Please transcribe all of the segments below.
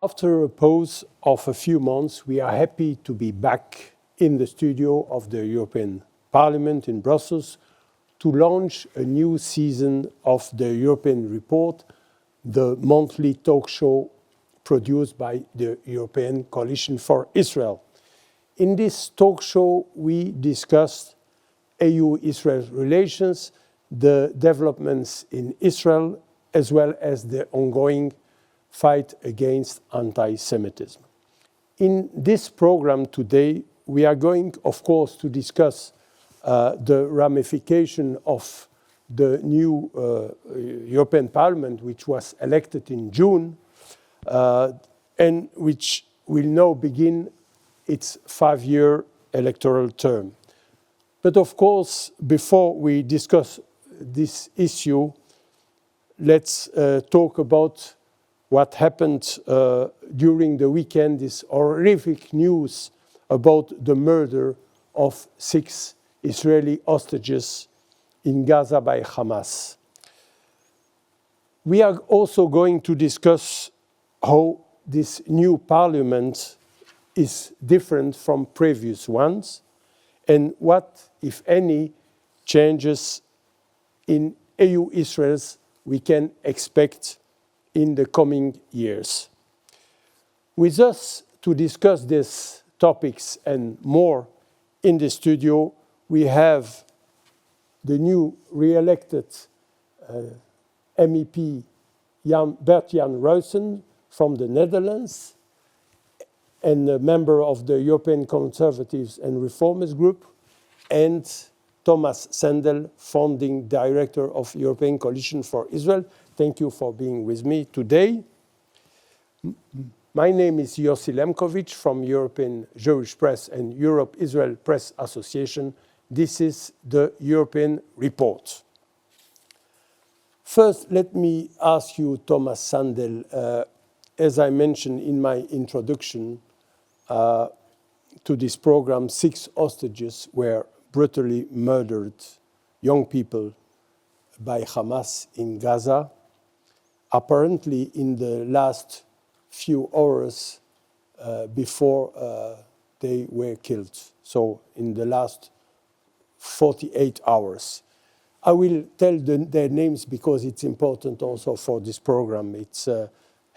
After a pause of a few months, we are happy to be back in the studio of the European Parliament in Brussels to launch a new season of the European Report, the monthly talk show produced by the European Coalition for Israel. In this talk show, we discussed EU-Israel relations, the developments in Israel, as well as the ongoing fight against anti-Semitism. In this program today, we are going, of course, to discuss the ramification of the new European Parliament, which was elected in June, and which will now begin its 5-year electoral term. But of course, before we discuss this issue, let's talk about what happened during the weekend, this horrific news about the murder of 6 Israeli hostages in Gaza by Hamas. We are also going to discuss how this new parliament is different from previous ones and what, if any, changes in EU-Israel we can expect in the coming years. With us to discuss these topics and more in the studio, we have the new re-elected MEP Bert-Jan Ruissen from the Netherlands and a member of the European Conservatives and Reformers Group, and Tomas, Sandell, founding director of European Coalition for Israel. Thank you for being with me today. My name is Yossi Lempkowicz from European Jewish Press and Europe-Israel Press Association. This is the European Report. First, let me ask you, Tomas Sandell, as I mentioned in my introduction to this program, 6 hostages were brutally murdered, young people, by Hamas in Gaza. Apparently, in the last few hours before they were killed, so in the last 48 hours. I will tell their names because it's important also for this program. It's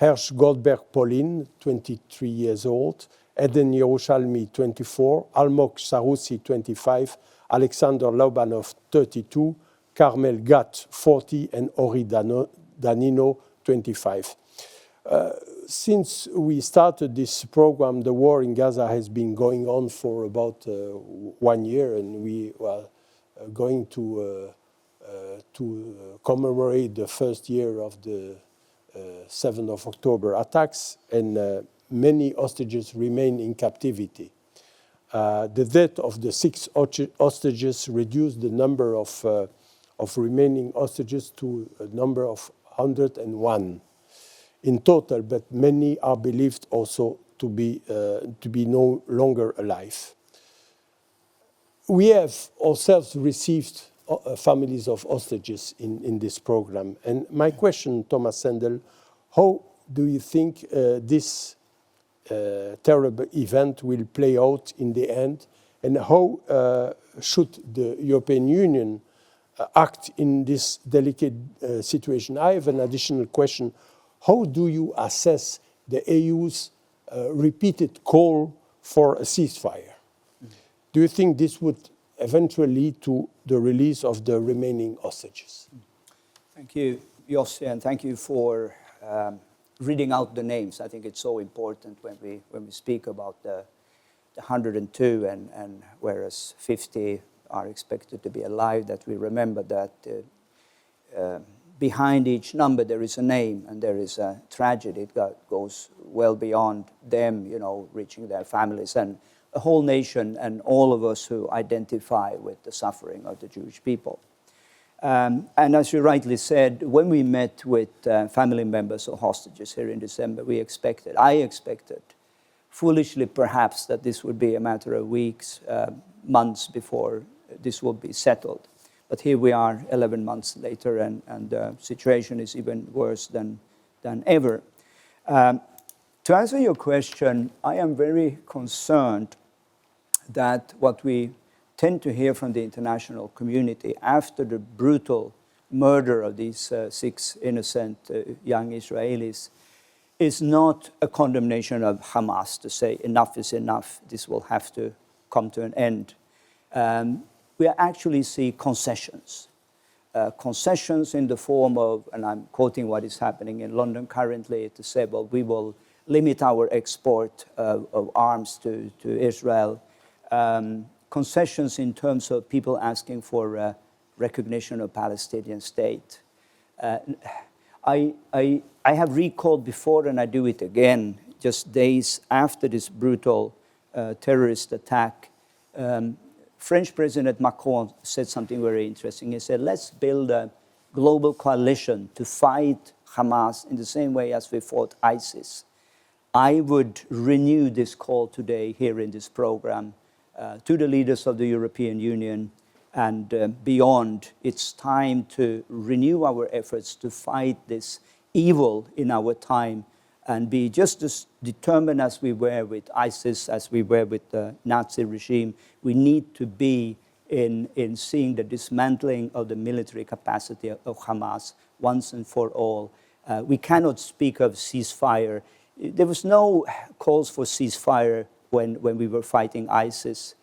Hersh Goldberg Polin, 23 years old, Eden Yerushalmi, 24, Almog Saroussi, 25, Alexander Lobanov, 32, Carmel Gat, 40, and Ori Danino, 25. Since we started this program, the war in Gaza has been going on for about 1 year, and we are going to commemorate the first year of the 7th of October attacks, and many hostages remain in captivity. The death of the 6 hostages reduced the number of remaining hostages to a number of 101 in total, but many are believed also to be no longer alive. We have ourselves received families of hostages in this program. And my question, Tomas Sandell, how do you think this terrible event will play out in the end, and how should the European Union act in this delicate situation? I have an additional question. How do you assess the EU's repeated call for a ceasefire? Do you think this would eventually lead to the release of the remaining hostages? Thank you, Yossi, and thank you for reading out the names. I think it's so important when we speak about the 102, and whereas 50 are expected to be alive, that we remember that behind each number there is a name and there is a tragedy. It goes well beyond them, reaching their families and a whole nation and all of us who identify with the suffering of the Jewish people. And as you rightly said, when we met with family members of hostages here in December, I expected, foolishly perhaps, that this would be a matter of weeks, months before this will be settled. But here we are 11 months later, and the situation is even worse than ever. To answer your question, I am very concerned that what we tend to hear from the international community after the brutal murder of these 6 innocent young Israelis is not a condemnation of Hamas to say enough is enough, this will have to come to an end. We actually see concessions. Concessions in the form of, and I'm quoting what is happening in London currently, to say, well, we will limit our export of arms to Israel. Concessions in terms of people asking for recognition of Palestinian state. I have recalled before, and I do it again, just days after this brutal terrorist attack, French President Macron said something very interesting. He said, let's build a global coalition to fight Hamas in the same way as we fought ISIS. I would renew this call today here in this program to the leaders of the European Union and beyond. It's time to renew our efforts to fight this evil in our time and be just as determined as we were with ISIS, as we were with the Nazi regime. We need to be in seeing the dismantling of the military capacity of Hamas once and for all. We cannot speak of ceasefire. There was no calls for ceasefire when we were fighting ISIS.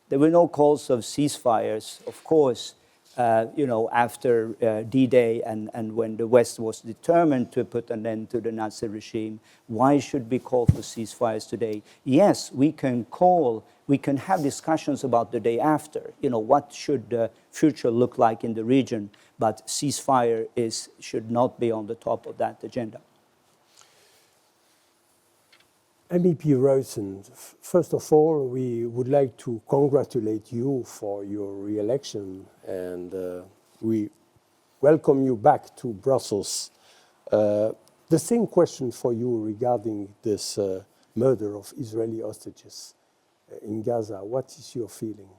There were no calls of ceasefires, of course, after D-Day and when the West was determined to put an end to the Nazi regime. Why should we call for ceasefires today? Yes, we can have discussions about the day after. What should the future look like in the region? But ceasefire should not be on the top of that agenda. MEP Ruissen, first of all, we would like to congratulate you for your re-election, and we welcome you back to Brussels. The same question for you regarding this murder of Israeli hostages in Gaza. What is your feeling?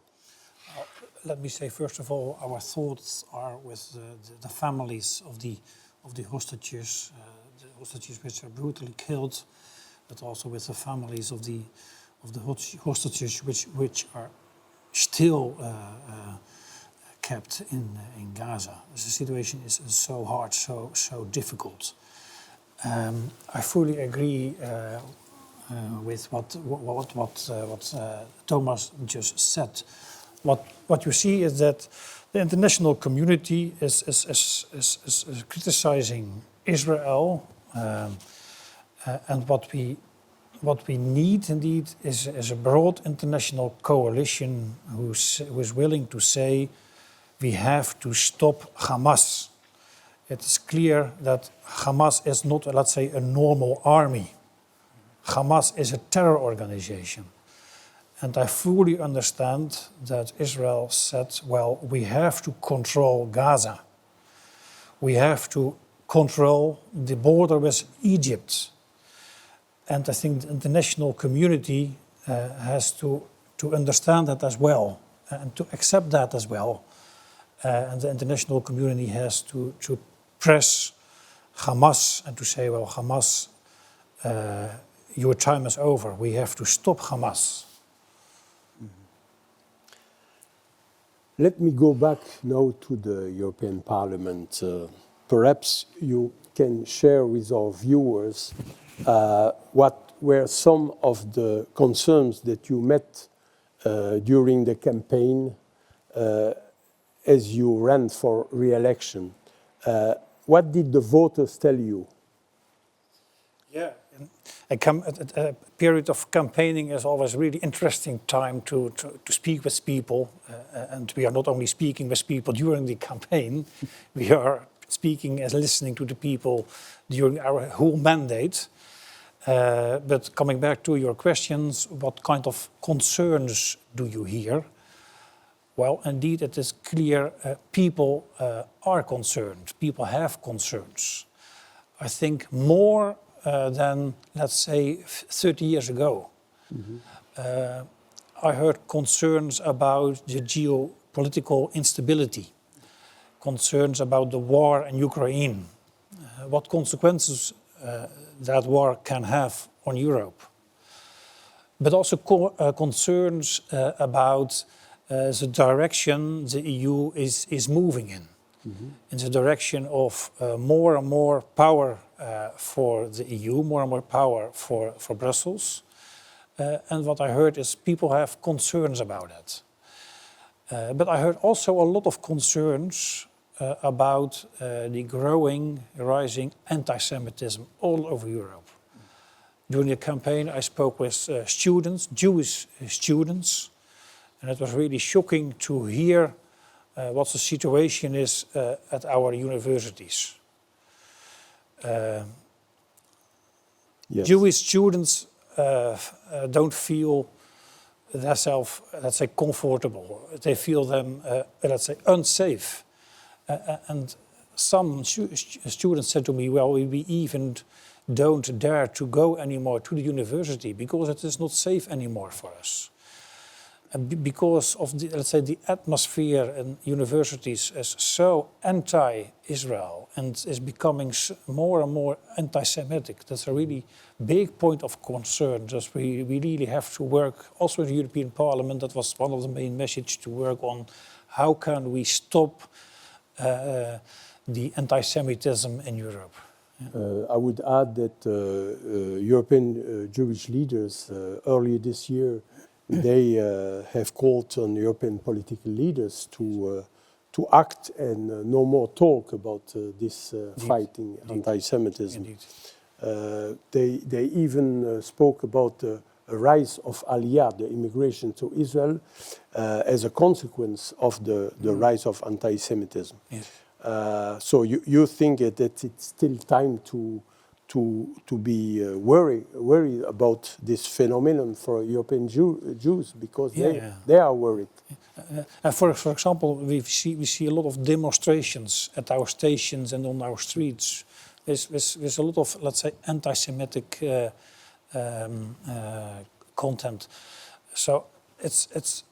Let me say, first of all, our thoughts are with the families of the hostages, which are brutally killed, but also with the families of the hostages which are still kept in Gaza. The situation is so hard, so difficult. I fully agree with what Tomas just said. What you see is that the international community is criticizing Israel. And what we need indeed is a broad international coalition who is willing to say we have to stop Hamas. It is clear that Hamas is not, let's say, a normal army. Hamas is a terror organization. And I fully understand that Israel said, well, we have to control Gaza. We have to control the border with Egypt. And I think the international community has to understand that as well, and to accept that as well. And the international community has to press Hamas and to say, well, Hamas, your time is over. We have to stop Hamas. Let me go back now to the European Parliament. Perhaps you can share with our viewers what were some of the concerns that you met during the campaign as you ran for re-election. What did the voters tell you? Yeah, a period of campaigning is always a really interesting time to speak with people. And we are not only speaking with people during the campaign, we are speaking and listening to the people during our whole mandate. But coming back to your questions, what kind of concerns do you hear? Well, indeed, it is clear people are concerned. People have concerns. I think more than, let's say, 30 years ago. Mm-hmm. I heard concerns about the geopolitical instability, concerns about the war in Ukraine. What consequences that war can have on Europe, but also concerns about the direction the EU is moving in the direction of more and more power for the EU, more and more power for Brussels. And what I heard is people have concerns about it. But I heard also a lot of concerns about the rising anti-Semitism all over Europe. During the campaign, I spoke with students, Jewish students, and it was really shocking to hear what the situation is at our universities. Yes. Jewish students don't feel themselves, let's say, comfortable. They feel them, let's say, unsafe. And some students said to me, well, we even don't dare to go anymore to the university because it is not safe anymore for us. And because of the, let's say, the atmosphere in universities is so anti-Israel and is becoming more and more anti-Semitic. That's a really big point of concern. Just we really have to work, also in the European Parliament, that was one of the main messages, to work on how can we stop the anti-Semitism in Europe. I would add that European Jewish leaders earlier this year, they have called on European political leaders to act and no more talk about this fighting anti-Semitism. They even spoke about a rise of Aliyah, the immigration to Israel, as a consequence of the rise of anti-Semitism. Yes. So you think that it's still time to be worried about this phenomenon for European Jews because they are worried. For example, we see a lot of demonstrations at our stations and on our streets. There's a lot of, let's say, anti-Semitic content. So it's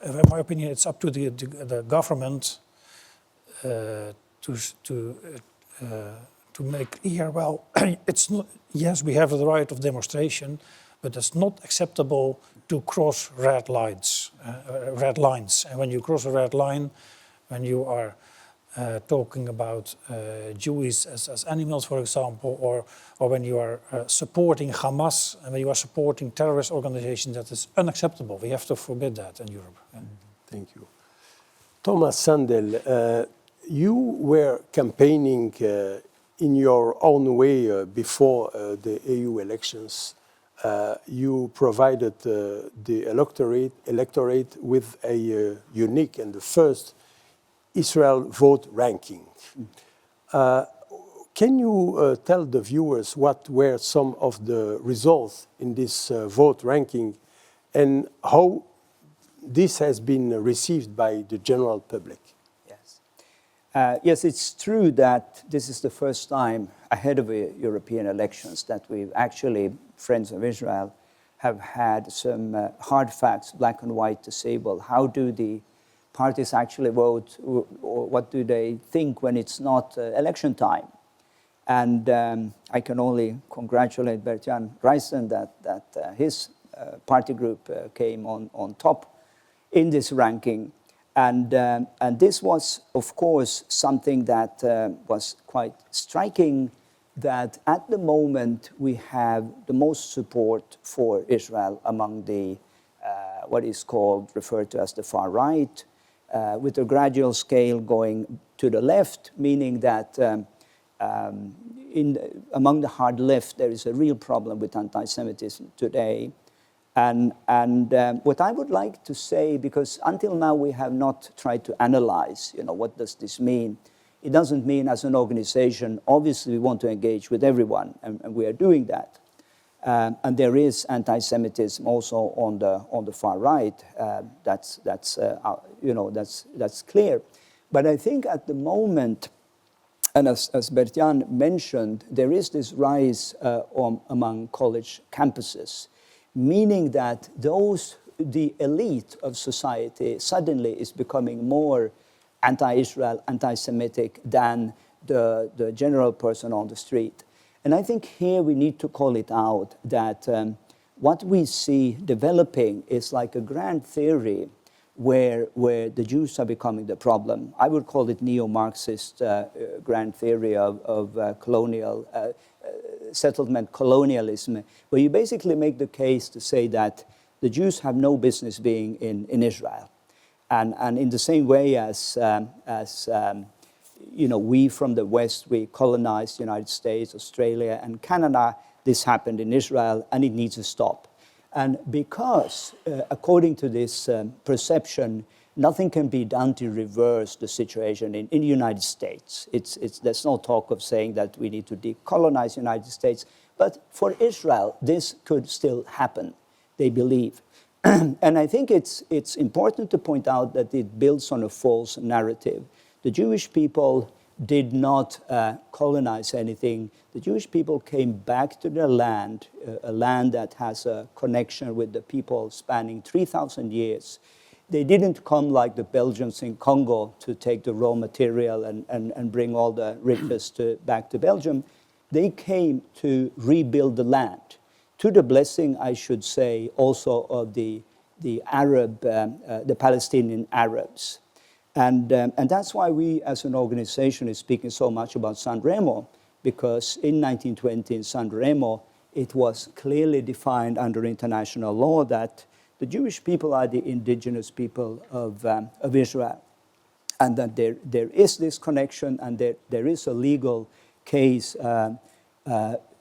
in my opinion, it's up to the government to make clear, well, it's not, yes, we have the right of demonstration, but it's not acceptable to cross red lines. And when you cross a red line, when you are talking about Jews as animals, for example, or when you are supporting Hamas and when you are supporting terrorist organizations, that is unacceptable. We have to forbid that in Europe. Thank you. Tomas, Sandell, you were campaigning in your own way before the EU elections. You provided the electorate with a unique and the first Israel vote ranking. Can you tell the viewers what were some of the results in this vote ranking and how this has been received by the general public? Yes, it's true that this is the first time ahead of the European elections that we've actually, Friends of Israel, have had some hard facts, black and white, to say, well, how do the parties actually vote, or what do they think when it's not election time? And I can only congratulate Bert-Jan Ruissen that his party group came on top in this ranking. And this was, of course, something that was quite striking, that at the moment we have the most support for Israel among the, what is referred to as the far right, with a gradual scale going to the left, meaning that among the hard left there is a real problem with anti-Semitism today. And what I would like to say, because until now we have not tried to analyze, what does this mean? It doesn't mean as an organization, obviously we want to engage with everyone, and we are doing that. And there is anti-Semitism also on the far right. That's clear. But I think at the moment, and as Bert-Jan mentioned, there is this rise among college campuses, meaning that the elite of society suddenly is becoming more anti-Israel, anti-Semitic than the general person on the street. And I think here we need to call it out that what we see developing is like a grand theory where the Jews are becoming the problem. I would call it neo-Marxist grand theory of colonial settlement colonialism, where you basically make the case to say that the Jews have no business being in Israel. And in the same way as you know, we from the West, we colonized the United States, Australia, and Canada, this happened in Israel, and it needs to stop. And because, according to this perception, nothing can be done to reverse the situation in the United States. There's no talk of saying that we need to decolonize the United States. But for Israel, this could still happen, they believe. And I think it's important to point out that it builds on a false narrative. The Jewish people did not colonize anything. The Jewish people came back to their land, a land that has a connection with the people spanning 3,000 years. They didn't come like the Belgians in Congo to take the raw material and bring all the riches back to Belgium. They came to rebuild the land, to the blessing, I should say, also of the Palestinian Arabs. And that's why we, as an organization, is speaking so much about San Remo, because in 1920 in San Remo, it was clearly defined under international law that the Jewish people are the indigenous people of Israel, and that there is this connection, and there is a legal case,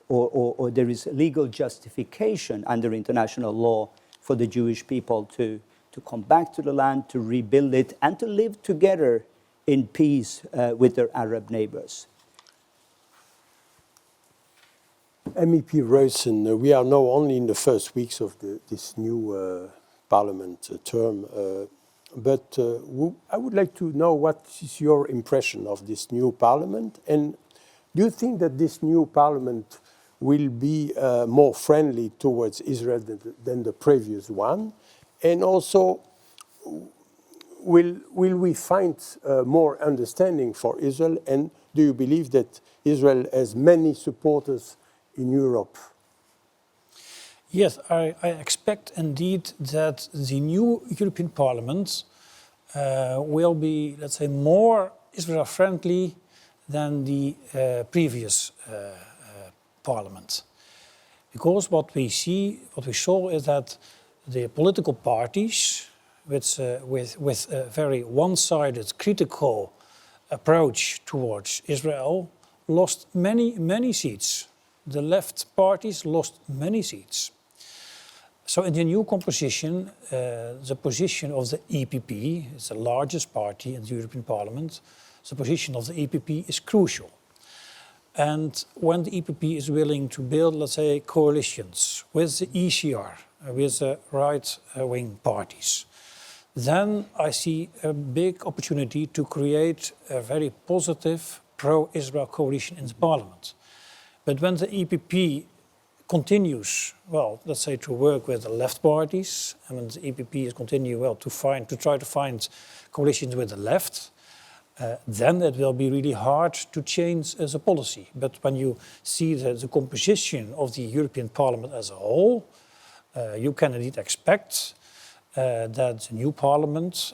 or there is legal justification under international law for the Jewish people to come back to the land, to rebuild it, and to live together in peace with their Arab neighbors. MEP Ruissen, we are now only in the first weeks of this new parliament term, but I would like to know what is your impression of this new parliament, and do you think that this new parliament will be more friendly towards Israel than the previous one? And also, will we find more understanding for Israel? And do you believe that Israel has many supporters in Europe? Yes, I expect indeed that the new European Parliament will be, let's say, more Israel-friendly than the previous Parliament. Because what we saw is that the political parties, with a very one-sided critical approach towards Israel, lost many seats. The left parties lost many seats. So in the new composition, the position of the EPP, it's the largest party in the European Parliament, the position of the EPP is crucial. And when the EPP is willing to build, let's say, coalitions with the ECR, with the right-wing parties, then I see a big opportunity to create a very positive pro-Israel coalition in the parliament. But when the EPP continues, well, let's say, to work with the left parties, and when the EPP is continuing, well, to try to find coalitions with the left, then it will be really hard to change as a policy. But when you see the composition of the European Parliament as a whole, you can indeed expect that the new Parliament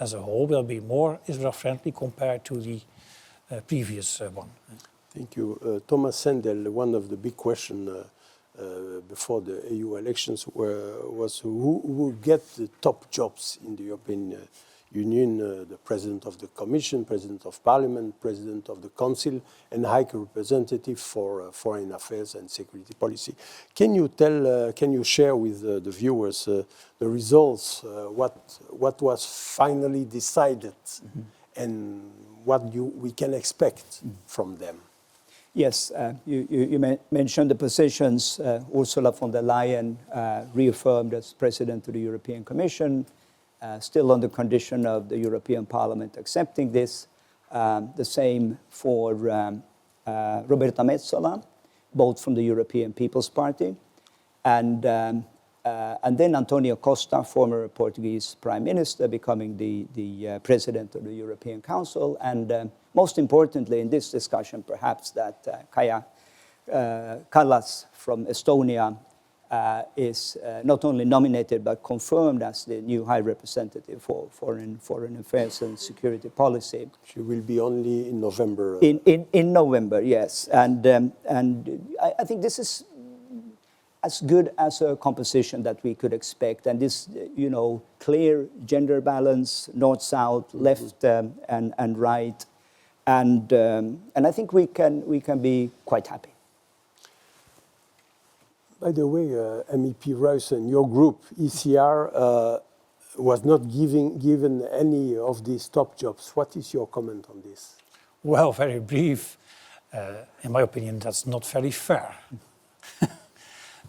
as a whole will be more Israel-friendly compared to the previous one. Thank you. Tomas, Sandell, one of the big questions before the EU elections was who will get the top jobs in the European Union, the President of the Commission, President of Parliament, President of the Council, and High Representative for Foreign Affairs and Security Policy. Can you share with the viewers the results, what was finally decided, and what we can expect from them? Yes, you mentioned the positions. Ursula von der Leyen reaffirmed as President of the European Commission, still on the condition of the European Parliament accepting this. The same for Roberta Metsola, both from the European People's Party. And then Antonio Costa, former Portuguese Prime Minister, becoming the President of the European Council. And most importantly in this discussion, perhaps, that Kaja Kallas from Estonia is not only nominated but confirmed as the new High Representative for Foreign Affairs and Security Policy. She will be only in November. In November, yes. And I think this is as good as a composition that we could expect. And this, clear gender balance, north-south, left and right. And I think we can be quite happy. By the way, MEP Ruissen, your group, ECR, was not given any of these top jobs. What is your comment on this? Well, very brief. In my opinion, that's not very fair.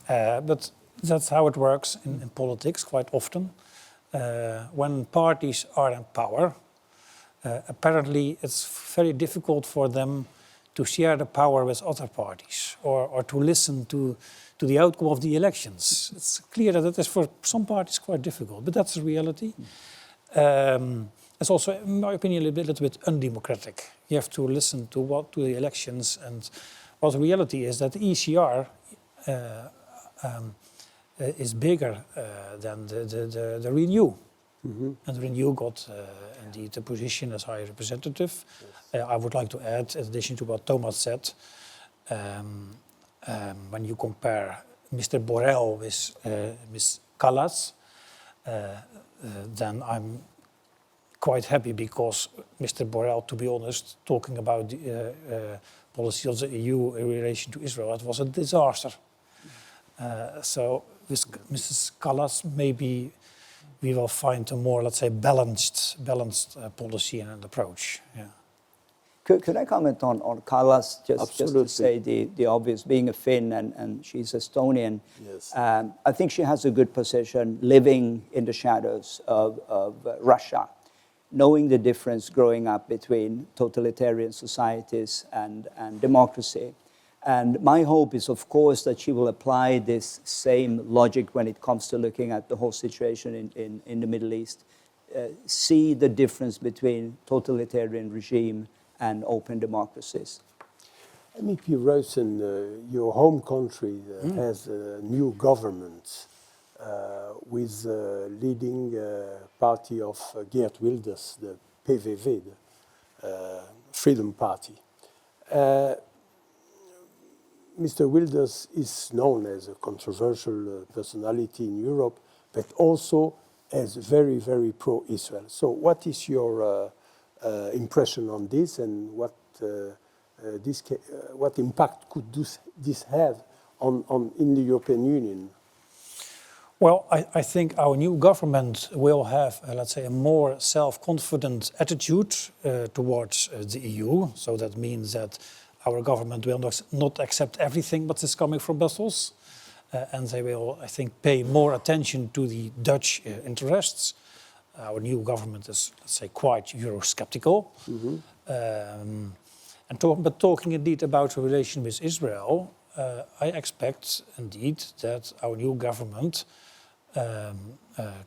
But that's how it works in politics quite often. When parties are in power, apparently it's very difficult for them to share the power with other parties or to listen to the outcome of the elections. It's clear that is for some parties quite difficult, but that's the reality. It's also, in my opinion, a little bit undemocratic. You have to listen to the elections, and the reality is that the ECR is bigger than the Renew. Mm-hmm. And Renew got indeed a position as High Representative. Yes. I would like to add, in addition to what Tomas said, when you compare Mr. Borrell with Ms. Kallas, then I'm quite happy because Mr. Borrell, to be honest, talking about the policy of the EU in relation to Israel, it was a disaster. So with Mrs. Kallas, maybe we will find a more, let's say, balanced policy and approach. Yeah. Could I comment on Kallas, just to say the obvious, being a Finn and she's Estonian. Yes. I think she has a good position living in the shadows of Russia, knowing the difference growing up between totalitarian societies and democracy. And my hope is, of course, that she will apply this same logic when it comes to looking at the whole situation in the Middle East, see the difference between totalitarian regime and open democracies. MEP Ruissen, your home country has a new government with leading party of Geert Wilders, the PVV, the Freedom Party. Mr. Wilders is known as a controversial personality in Europe, but also as very, very pro-Israel. So what is your impression on this, and what impact could this have in the European Union? Well, I think our new government will have, let's say, a more self-confident attitude towards the EU. So that means that our government will not accept everything what is coming from Brussels. And they will, I think, pay more attention to the Dutch interests. Our new government is, let's say, quite Eurosceptical. Mm-hmm. But talking indeed about the relation with Israel, I expect indeed that our new government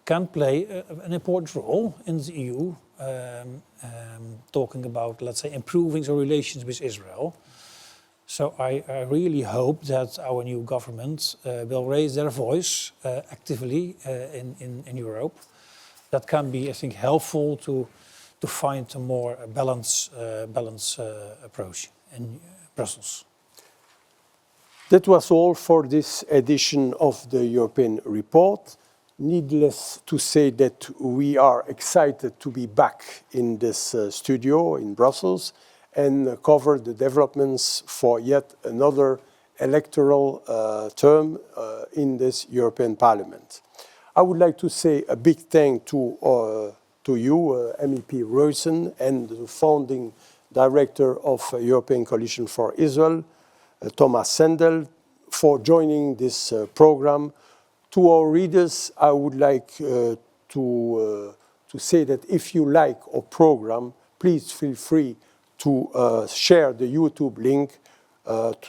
can play an important role in the EU, talking about, let's say, improving the relations with Israel. So I really hope that our new government will raise their voice actively in Europe. That can be, I think, helpful to find a more balanced approach in Brussels. That was all for this edition of the European Report. Needless to say that we are excited to be back in this studio in Brussels and cover the developments for yet another electoral term in this European Parliament. I would like to say a big thank to you, MEP Ruissen, and the founding director of European Coalition for Israel, Tomas Sandell, for joining this program. To our readers, I would like to say that if you like our program, please feel free to share the YouTube link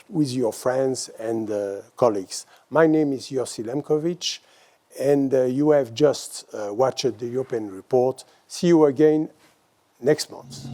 with your friends and colleagues. My name is Yossi Lempkowicz, and you have just watched the European Report. See you again next month.